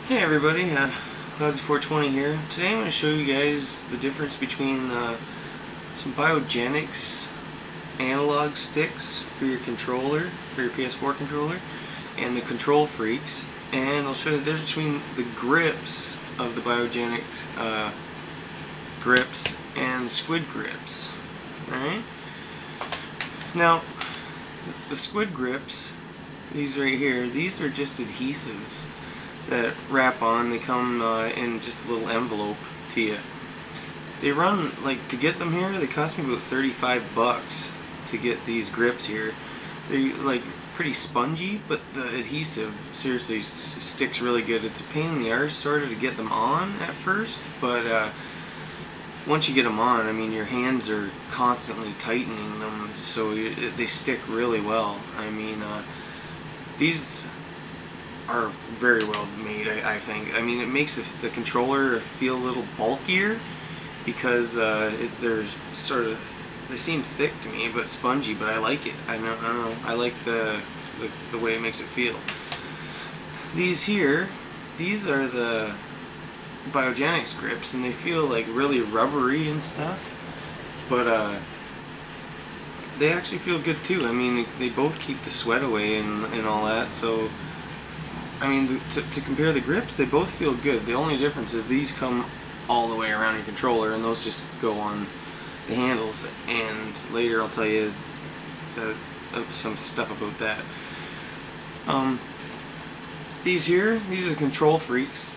Hey everybody, Cloudsey420 here. Today I'm going to show you guys the difference between some biogenics analog sticks for your controller, for your PS4 controller, and the control freaks. And I'll show you the difference between the grips of the biogenics grips and squid grips. Alright? Now, the squid grips, these right here, these are just adhesives that wrap on. They come in just a little envelope to you. They run, like, to get them here, they cost me about 35 bucks to get these grips here. They're like pretty spongy, but the adhesive seriously sticks really good. It's a pain in the arse sort of to get them on at first, but once you get them on, I mean, your hands are constantly tightening them, so they stick really well. I mean, these are very well made, I think. I mean, it makes the controller feel a little bulkier because they're sort of, they seem thick to me, but spongy. But I like it. I don't know. I like the way it makes it feel. These here, these are the biogenics grips, and they feel like really rubbery and stuff. But they actually feel good too. I mean, they both keep the sweat away and all that. So I mean, to compare the grips, they both feel good. The only difference is these come all the way around your controller, and those just go on the handles. And later I'll tell you some stuff about that. These here, these are control freaks.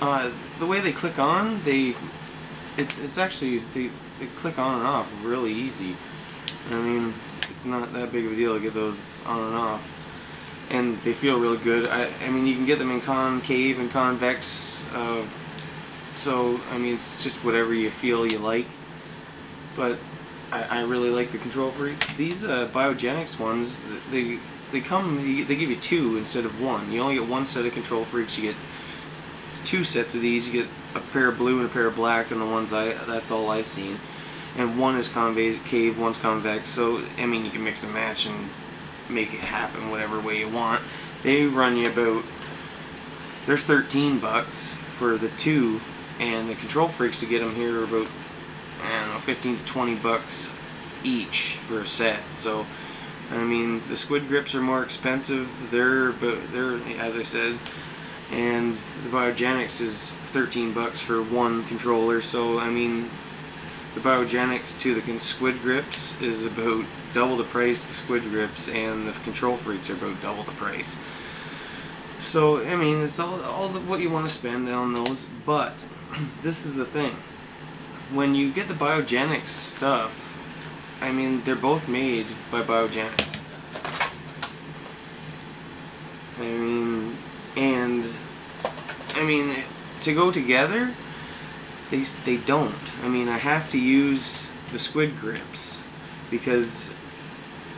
The way they click on, it's actually they click on and off really easy. I mean, it's not that big of a deal to get those on and off. And they feel really good. I mean, you can get them in concave and convex, so I mean, it's just whatever you feel you like. But I really like the control freaks. These biogenics ones, they give you two instead of one. You only get one set of control freaks. You get two sets of these. You get a pair of blue and a pair of black, and the ones that's all I've seen. And one is concave, one's convex. So I mean, you can mix and match and make it happen whatever way you want. They run you about, they're 13 bucks for the two, and the control freaks to get them here are about, I don't know, 15 to 20 bucks each for a set. So I mean, the squid grips are more expensive. They're as I said, and the biogenics is 13 bucks for one controller. So I mean, the biogenics to the squid grips is about double the price, the squid grips, and the control freaks are about double the price. So I mean, it's all what you want to spend on those. But this is the thing: when you get the biogenics stuff, I mean, they're both made by biogenics. I mean, to go together, they don't. I mean, I have to use the squid grips because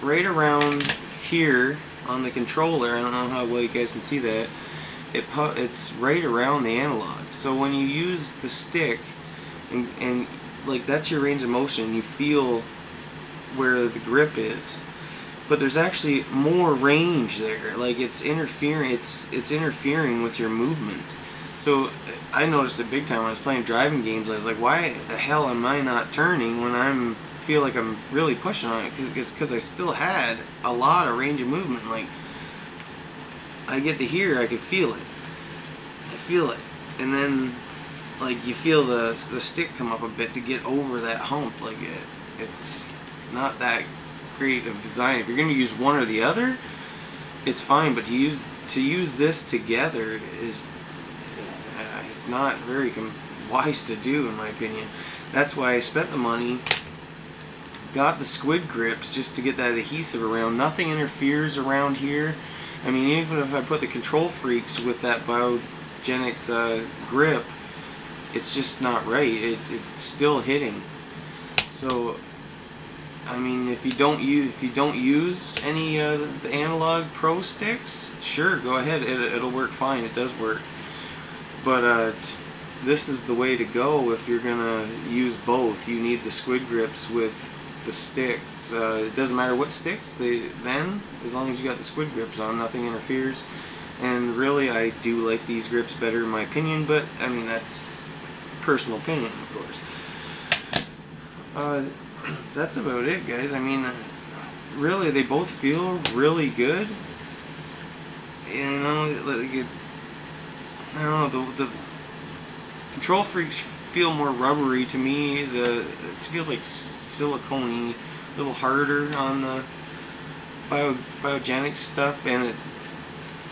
right around here on the controller, I don't know how well you guys can see that, it's right around the analog. So when you use the stick and like, that's your range of motion, you feel where the grip is, but there's actually more range there. Like, it's interfering with your movement. So I noticed it big time when I was playing driving games. I was like, why the hell am I not turning when I feel like I'm really pushing on it? It's because I still had a lot of range of movement. Like, I get to here, I could feel it. I feel it. And then, like, you feel the stick come up a bit to get over that hump. Like, it's not that great of design. If you're going to use one or the other, it's fine. But to use this together is it's not very wise to do, in my opinion. That's why I spent the money, got the squid grips just to get that adhesive around. Nothing interferes around here. I mean, even if I put the control freaks with that biogenics grip, it's just not right. It's still hitting. So I mean, if you don't use any the analog pro sticks, sure, go ahead. It'll work fine. It does work. But this is the way to go if you're gonna use both. You need the squid grips with the sticks. It doesn't matter what sticks, as long as you got the squid grips on, nothing interferes. And really, I do like these grips better in my opinion, but I mean, that's personal opinion, of course. That's about it, guys. I mean, really, they both feel really good. You know, like I don't know, the Control Freaks feel more rubbery to me. It feels like silicone-y, a little harder on the biogenik stuff, and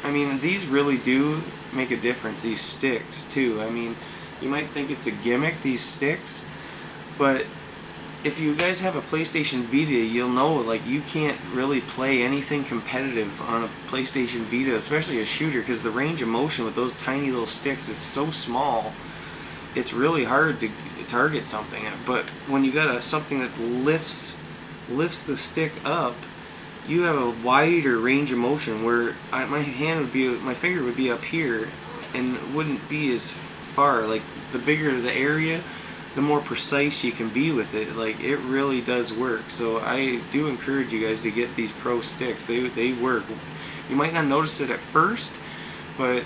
I mean, these really do make a difference. These sticks too. I mean, you might think it's a gimmick, these sticks, but if you guys have a PlayStation Vita, you'll know, like, you can't really play anything competitive on a PlayStation Vita, especially a shooter, because the range of motion with those tiny little sticks is so small. It's really hard to target something. But when you got something that lifts the stick up, you have a wider range of motion. Where my finger would be up here, and wouldn't be as far. Like, the bigger the area, the more precise you can be with it. Like, it really does work. So I do encourage you guys to get these pro sticks. They work. You might not notice it at first, but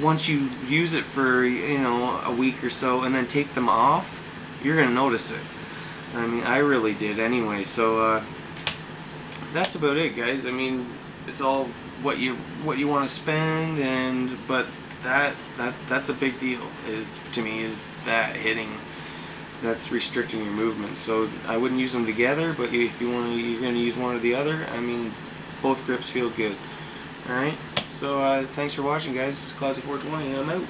once you use it for, you know, a week or so and then take them off, you're gonna notice it. I mean, I really did anyway. So that's about it, guys. I mean, it's all what you want to spend, but that's a big deal. To me is that hitting. That's restricting your movement. So I wouldn't use them together, but if you're going to use one or the other, I mean, both grips feel good. Alright, so thanks for watching, guys. Cloudsey420, and I'm out.